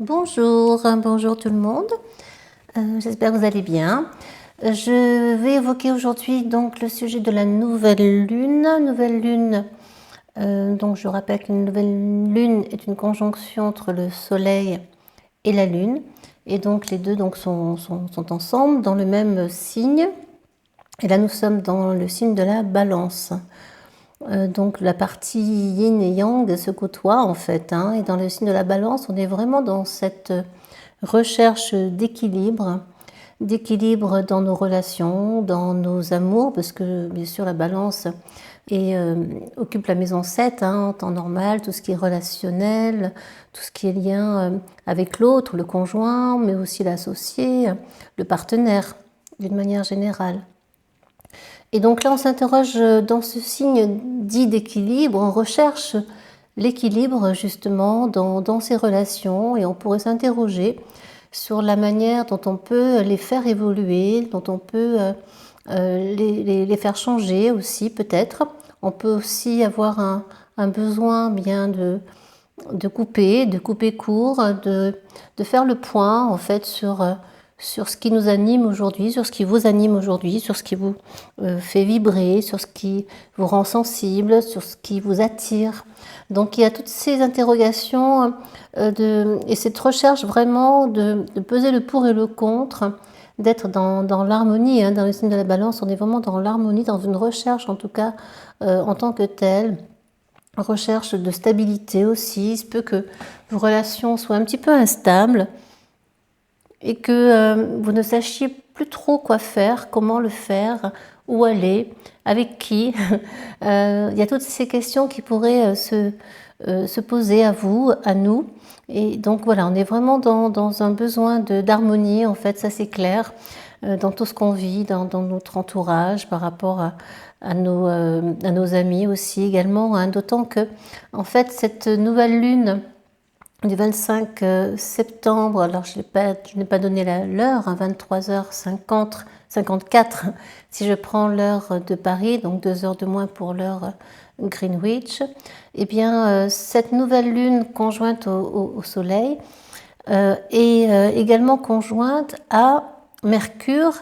Bonjour, bonjour tout le monde. J'espère que vous allez bien. Je vais évoquer aujourd'hui donc le sujet de la nouvelle lune. Donc je rappelle qu'une nouvelle lune est une conjonction entre le Soleil et la Lune, et donc les deux sont ensemble dans le même signe. Et là nous sommes dans le signe de la Balance. Donc la partie yin et yang se côtoient en fait, et dans le signe de la Balance, on est vraiment dans cette recherche d'équilibre dans nos relations, dans nos amours, parce que bien sûr la Balance occupe la maison 7 en temps normal, tout ce qui est relationnel, tout ce qui est lien avec l'autre, le conjoint, mais aussi l'associé, le partenaire d'une manière générale. Et donc là, on s'interroge dans ce signe dit d'équilibre, on recherche l'équilibre justement dans ces relations, et on pourrait s'interroger sur la manière dont on peut les faire évoluer, dont on peut les faire changer aussi peut-être. On peut aussi avoir un besoin bien de couper court, de faire le point en fait sur ce qui nous anime aujourd'hui, sur ce qui vous anime aujourd'hui, sur ce qui vous fait vibrer, sur ce qui vous rend sensible, sur ce qui vous attire. Donc il y a toutes ces interrogations et cette recherche vraiment de peser le pour et le contre, d'être dans l'harmonie. Dans le signe de la Balance, on est vraiment dans l'harmonie, dans une recherche en tout cas en tant que telle. Recherche de stabilité aussi. Il se peut que vos relations soient un petit peu instables et que vous ne sachiez plus trop quoi faire, comment le faire, où aller, avec qui. Il y a toutes ces questions qui pourraient se poser à vous, à nous. Et donc voilà, on est vraiment dans un besoin d'harmonie, en fait, ça c'est clair, dans tout ce qu'on vit, dans notre entourage, par rapport à nos amis aussi également, d'autant que, en fait, cette nouvelle lune du 25 septembre, alors je n'ai pas donné l'heure, 23h54, si je prends l'heure de Paris, donc 2 heures de moins pour l'heure Greenwich, et bien cette nouvelle lune conjointe au Soleil est également conjointe à Mercure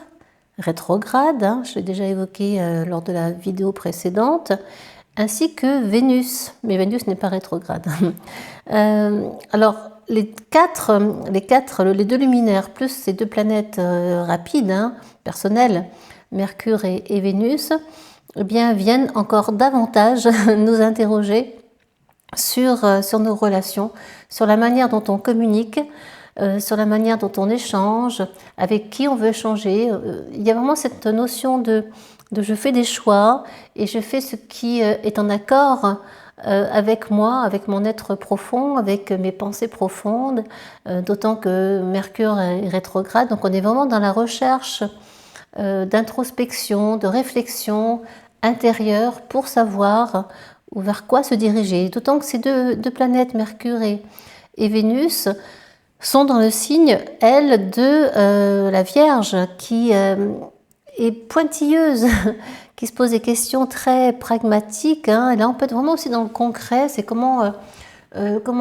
rétrograde, je l'ai déjà évoqué lors de la vidéo précédente, ainsi que Vénus, mais Vénus n'est pas rétrograde. Alors les deux luminaires plus ces deux planètes rapides, personnelles, Mercure et Vénus, eh bien, viennent encore davantage nous interroger sur nos relations, sur la manière dont on communique, sur la manière dont on échange, avec qui on veut échanger. Il y a vraiment cette notion de je fais des choix et je fais ce qui est en accord avec moi, avec mon être profond, avec mes pensées profondes, d'autant que Mercure est rétrograde. Donc on est vraiment dans la recherche d'introspection, de réflexion intérieure pour savoir vers quoi se diriger. D'autant que ces deux planètes, Mercure et Vénus, sont dans le signe, elle, de la Vierge, qui est pointilleuse, qui se pose des questions très pragmatiques. Et là, on peut être vraiment aussi dans le concret, c'est comment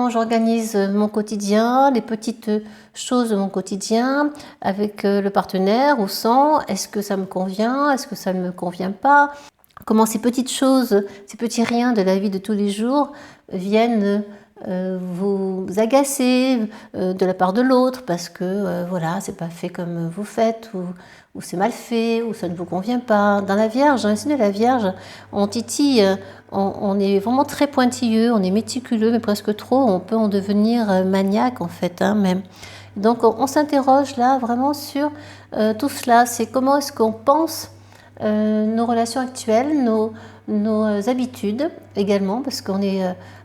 j'organise mon quotidien, les petites choses de mon quotidien, avec le partenaire ou sans, est-ce que ça me convient, est-ce que ça ne me convient pas, comment ces petites choses, ces petits riens de la vie de tous les jours viennent vous agacer de la part de l'autre parce que voilà, c'est pas fait comme vous faites ou c'est mal fait ou ça ne vous convient pas. Dans la Vierge, dans le signe de la Vierge, on titille, on est vraiment très pointilleux, on est méticuleux, mais presque trop, on peut en devenir maniaque en fait, même. Donc on s'interroge là vraiment sur tout cela, c'est comment est-ce qu'on pense nos relations actuelles, nos habitudes également, parce qu'on est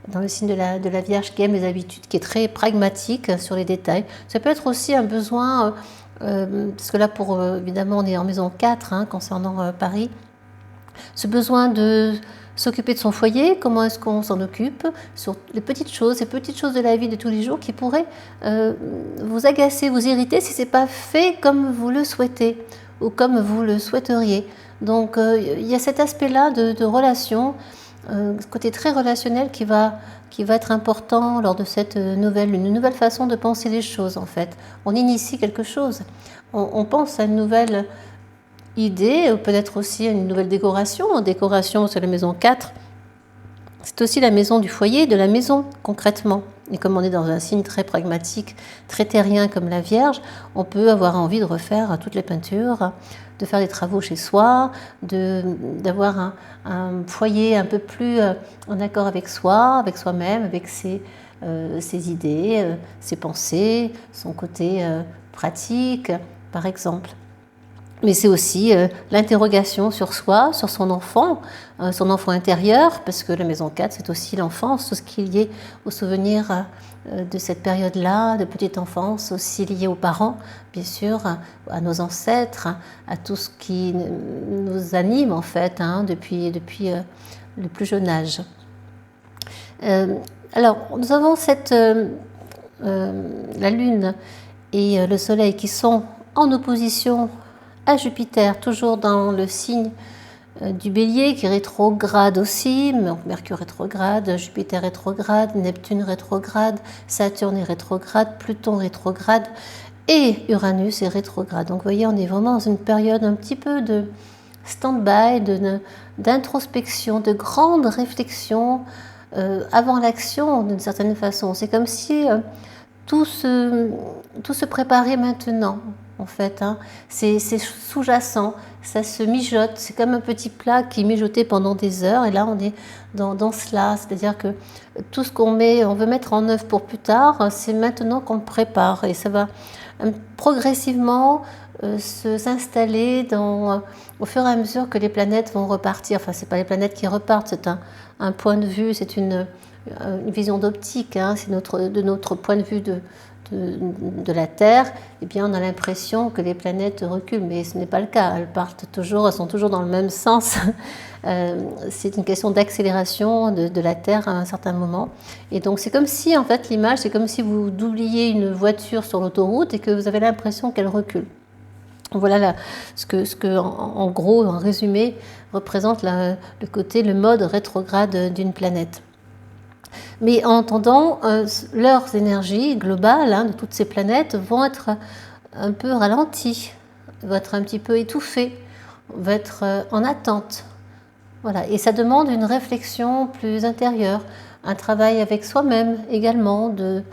dans le signe de la Vierge qui aime les habitudes, qui est très pragmatique sur les détails. Ça peut être aussi un besoin, parce que là, évidemment, on est en maison 4, concernant Paris, ce besoin de s'occuper de son foyer, comment est-ce qu'on s'en occupe, sur les petites choses de la vie de tous les jours qui pourraient vous agacer, vous irriter si ce n'est pas fait comme vous le souhaitez ou comme vous le souhaiteriez. Donc il y a cet aspect-là de relation ce côté très relationnel qui va être important lors de cette nouvelle lune, une nouvelle façon de penser les choses en fait. On initie quelque chose, on pense à une nouvelle idée, ou peut-être aussi à une nouvelle décoration. Décoration sur la maison 4, c'est aussi la maison du foyer, de la maison concrètement. Et comme on est dans un signe très pragmatique, très terrien comme la Vierge, on peut avoir envie de refaire toutes les peintures, de faire des travaux chez soi, d'avoir un foyer un peu plus en accord avec soi, avec soi-même, avec ses idées, ses pensées, son côté pratique, par exemple. Mais c'est aussi l'interrogation sur soi, sur son enfant intérieur, parce que la maison 4, c'est aussi l'enfance, tout ce qui est lié au souvenir de cette période-là, de petite enfance, aussi lié aux parents, bien sûr, à nos ancêtres, à tout ce qui nous anime en fait, depuis le plus jeune âge. Alors, nous avons la Lune et le Soleil qui sont en opposition à Jupiter, toujours dans le signe du Bélier, qui est rétrograde aussi, donc Mercure rétrograde, Jupiter rétrograde, Neptune rétrograde, Saturne est rétrograde, Pluton rétrograde et Uranus est rétrograde. Donc vous voyez, on est vraiment dans une période un petit peu de stand-by, d'introspection, de grande réflexion avant l'action d'une certaine façon. C'est comme si tout se préparait maintenant. En fait, c'est sous-jacent, ça se mijote, c'est comme un petit plat qui est mijoté pendant des heures, et là on est dans cela, c'est-à-dire que tout ce on veut mettre en œuvre pour plus tard, c'est maintenant qu'on le prépare, et ça va progressivement s'installer au fur et à mesure que les planètes vont repartir. Enfin, c'est pas les planètes qui repartent, c'est un point de vue, c'est une vision d'optique, c'est de notre point de vue de la Terre, eh bien on a l'impression que les planètes reculent, mais ce n'est pas le cas, elles sont toujours dans le même sens. C'est une question d'accélération de la Terre à un certain moment. Et donc c'est comme si, en fait, l'image, c'est comme si vous doubliez une voiture sur l'autoroute et que vous avez l'impression qu'elle recule. Voilà ce que en gros, en résumé, représente le mode rétrograde d'une planète. Mais en attendant, leurs énergies globales de toutes ces planètes vont être un peu ralenties, vont être un petit peu étouffées, vont être en attente. Voilà. Et ça demande une réflexion plus intérieure, un travail avec soi-même également, de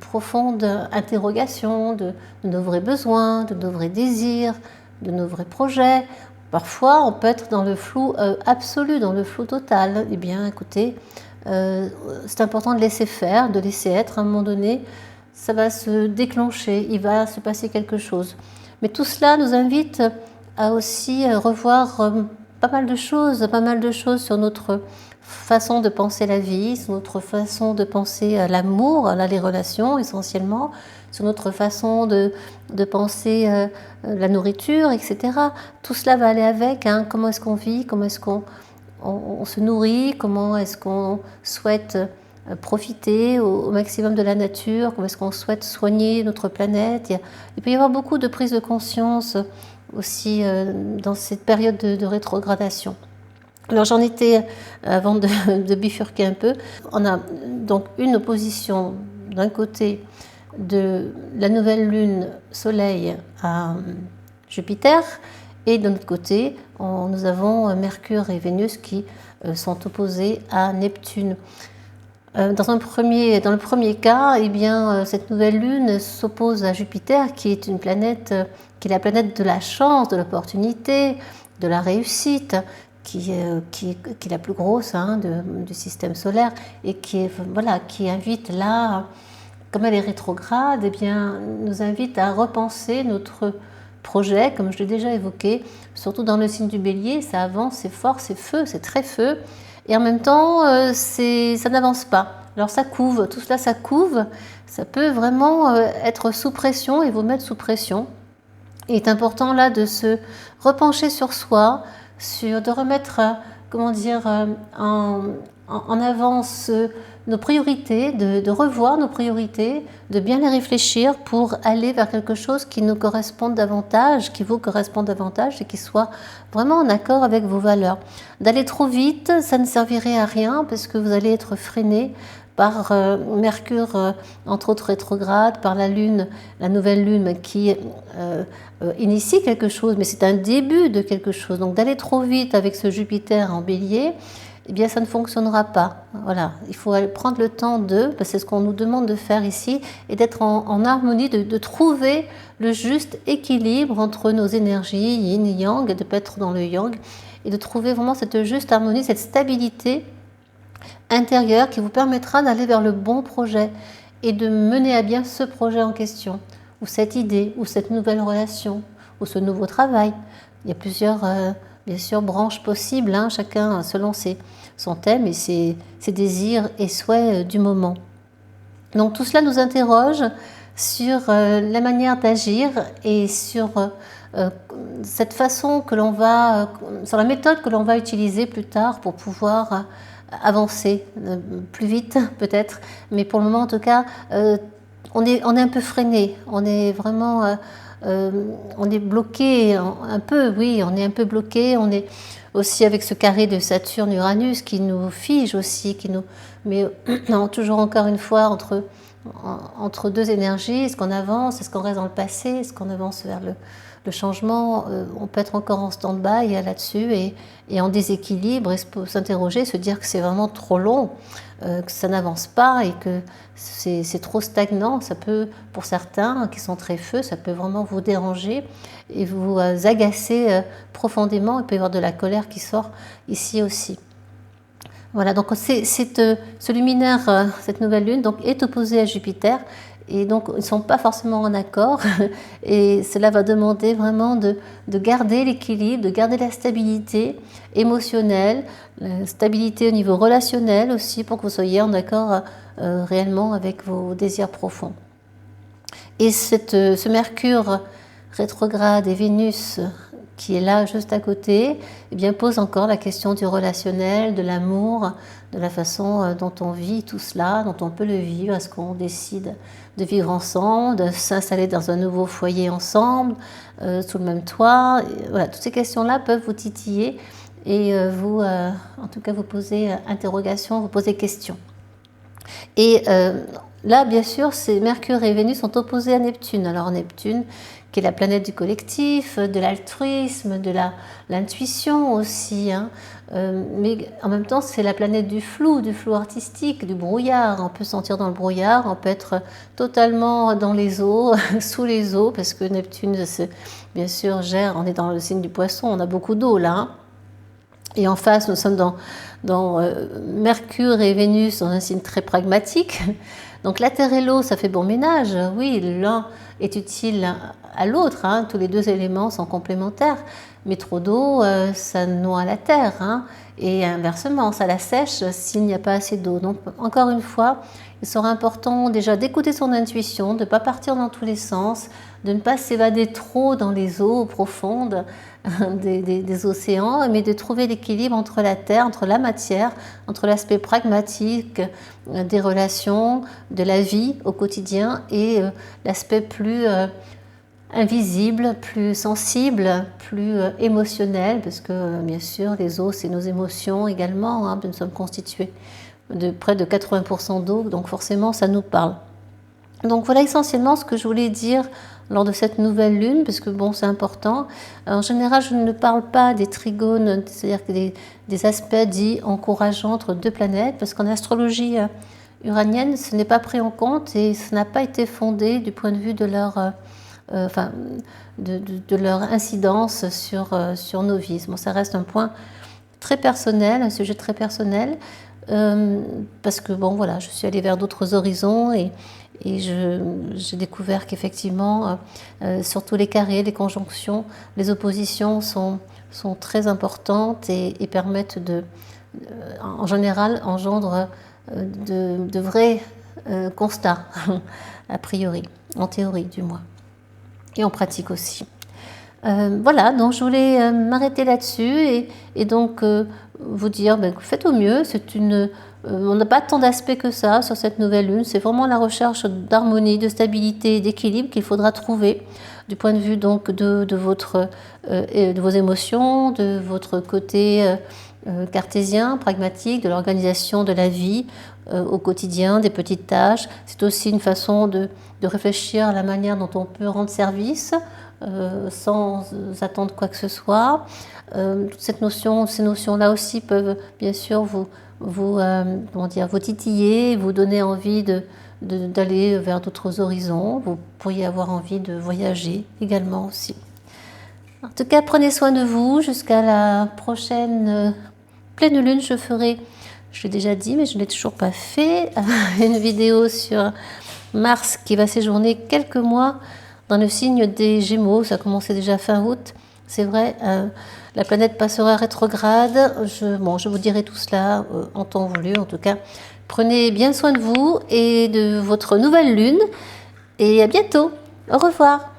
profonde interrogation de nos vrais besoins, de nos vrais désirs, de nos vrais projets. Parfois, on peut être dans le flou absolu, dans le flou total. Eh bien, écoutez, c'est important de laisser faire, de laisser être. À un moment donné, ça va se déclencher, il va se passer quelque chose. Mais tout cela nous invite à aussi revoir pas mal de choses sur notre façon de penser la vie, sur notre façon de penser l'amour, les relations essentiellement, sur notre façon de penser la nourriture, etc. Tout cela va aller avec, comment est-ce qu'on vit, comment est-ce qu'on se nourrit, comment est-ce qu'on souhaite profiter au maximum de la nature, comment est-ce qu'on souhaite soigner notre planète. Il peut y avoir beaucoup de prise de conscience aussi dans cette période de rétrogradation. Alors j'en étais, avant de bifurquer un peu, on a donc une opposition d'un côté de la nouvelle lune Soleil à Jupiter, et de l'autre côté, nous avons Mercure et Vénus qui sont opposés à Neptune. Dans le premier cas, eh bien, cette nouvelle lune s'oppose à Jupiter, qui est une planète, qui est la planète de la chance, de l'opportunité, de la réussite, qui est la plus grosse du système solaire, et qui invite là, comme elle est rétrograde, eh bien, nous invite à repenser notre projet, comme je l'ai déjà évoqué, surtout dans le signe du Bélier, ça avance, c'est fort, c'est feu, c'est très feu, et en même temps, ça n'avance pas. Alors ça couve, tout cela ça couve, ça peut vraiment être sous pression et vous mettre sous pression. Il est important là de se repencher sur soi, de remettre, en avance nos priorités, de revoir nos priorités, de bien les réfléchir pour aller vers quelque chose qui nous corresponde davantage, qui vous corresponde davantage et qui soit vraiment en accord avec vos valeurs. D'aller trop vite, ça ne servirait à rien parce que vous allez être freiné par Mercure, entre autres rétrograde, par la Lune, la nouvelle Lune qui initie quelque chose, mais c'est un début de quelque chose. Donc d'aller trop vite avec ce Jupiter en Bélier, eh bien ça ne fonctionnera pas. Voilà, il faut prendre le temps parce que c'est ce qu'on nous demande de faire ici, et d'être en harmonie, de trouver le juste équilibre entre nos énergies, yin et yang, et de ne pas être dans le yang, et de trouver vraiment cette juste harmonie, cette stabilité intérieure qui vous permettra d'aller vers le bon projet et de mener à bien ce projet en question, ou cette idée, ou cette nouvelle relation, ou ce nouveau travail. Il y a plusieurs, bien sûr, branches possibles, hein, chacun selon son thème et ses désirs et souhaits du moment. Donc tout cela nous interroge sur la manière d'agir et sur cette façon que l'on va, sur la méthode que l'on va utiliser plus tard pour pouvoir avancer plus vite peut-être, mais pour le moment en tout cas on est un peu freiné, on est vraiment on est bloqué un peu, oui, on est un peu bloqué, on est aussi avec ce carré de Saturne-Uranus qui nous fige aussi, qui nous met toujours encore une fois entre deux énergies. Est-ce qu'on avance, est-ce qu'on reste dans le passé, est-ce qu'on avance vers le changement? On peut être encore en stand-by là-dessus et en déséquilibre, et s'interroger, se dire que c'est vraiment trop long, que ça n'avance pas et que c'est trop stagnant. Ça peut, pour certains qui sont très feux, ça peut vraiment vous déranger et vous agacer profondément. Il peut y avoir de la colère qui sort ici aussi. Voilà, donc ce luminaire, cette nouvelle lune, donc, est opposé à Jupiter. Et donc, ils ne sont pas forcément en accord. Et cela va demander vraiment de garder l'équilibre, de garder la stabilité émotionnelle, la stabilité au niveau relationnel aussi, pour que vous soyez en accord réellement avec vos désirs profonds. Et ce Mercure rétrograde et Vénus qui est là juste à côté, eh bien, pose encore la question du relationnel, de l'amour, de la façon dont on vit tout cela, dont on peut le vivre. Est-ce qu'on décide de vivre ensemble, de s'installer dans un nouveau foyer ensemble, sous le même toit? Et voilà, toutes ces questions-là peuvent vous titiller et en tout cas, vous poser interrogation, vous poser question. Et là, bien sûr, Mercure et Vénus sont opposés à Neptune. Alors Neptune, qui est la planète du collectif, de l'altruisme, de l'intuition aussi, hein. Mais en même temps, c'est la planète du flou artistique, du brouillard. On peut se sentir dans le brouillard, on peut être totalement dans les eaux, sous les eaux, parce que Neptune, bien sûr, on est dans le signe du poisson, on a beaucoup d'eau là, hein. Et en face, nous sommes dans Mercure et Vénus, dans un signe très pragmatique. Donc la terre et l'eau, ça fait bon ménage. Oui, l'un est utile à l'autre, hein. Tous les deux éléments sont complémentaires. Mais trop d'eau, ça noie la terre, hein. Et inversement, ça la sèche s'il n'y a pas assez d'eau. Donc encore une fois, il sera important déjà d'écouter son intuition, de ne pas partir dans tous les sens, de ne pas s'évader trop dans les eaux profondes des océans, mais de trouver l'équilibre entre la terre, entre la matière, entre l'aspect pragmatique des relations, de la vie au quotidien et l'aspect plus invisible, plus sensible, plus émotionnel, parce que bien sûr les eaux c'est nos émotions également, hein. Nous sommes constitués de près de 80% d'eau, donc forcément ça nous parle. Donc voilà essentiellement ce que je voulais dire lors de cette nouvelle lune, parce que bon, c'est important. En général, je ne parle pas des trigones, c'est-à-dire que des aspects dits encourageants entre deux planètes, parce qu'en astrologie uranienne, ce n'est pas pris en compte et ce n'a pas été fondé du point de vue de leur, de leur incidence sur nos vies. Bon, ça reste un point très personnel, un sujet très personnel, parce que bon, voilà, je suis allée vers d'autres horizons et j'ai découvert qu'effectivement, surtout les carrés, les conjonctions, les oppositions sont très importantes et permettent en général, engendre de vrais constats, a priori, en théorie du moins, et en pratique aussi. Voilà, donc je voulais m'arrêter là-dessus et donc vous dire, faites au mieux. On n'a pas tant d'aspects que ça sur cette nouvelle lune. C'est vraiment la recherche d'harmonie, de stabilité, d'équilibre qu'il faudra trouver du point de vue donc de vos émotions, de votre côté cartésien, pragmatique, de l'organisation de la vie au quotidien, des petites tâches. C'est aussi une façon de réfléchir à la manière dont on peut rendre service sans attendre quoi que ce soit. Ces notions-là aussi peuvent bien sûr vous titiller, vous donner envie d'aller vers d'autres horizons. Vous pourriez avoir envie de voyager également aussi. En tout cas, prenez soin de vous. Jusqu'à la prochaine pleine lune, je l'ai déjà dit, mais je ne l'ai toujours pas fait, une vidéo sur Mars qui va séjourner quelques mois dans le signe des Gémeaux. Ça a commencé déjà fin août, c'est vrai. La planète passera rétrograde. Je vous dirai tout cela en temps voulu. En tout cas, prenez bien soin de vous et de votre nouvelle lune. Et à bientôt. Au revoir.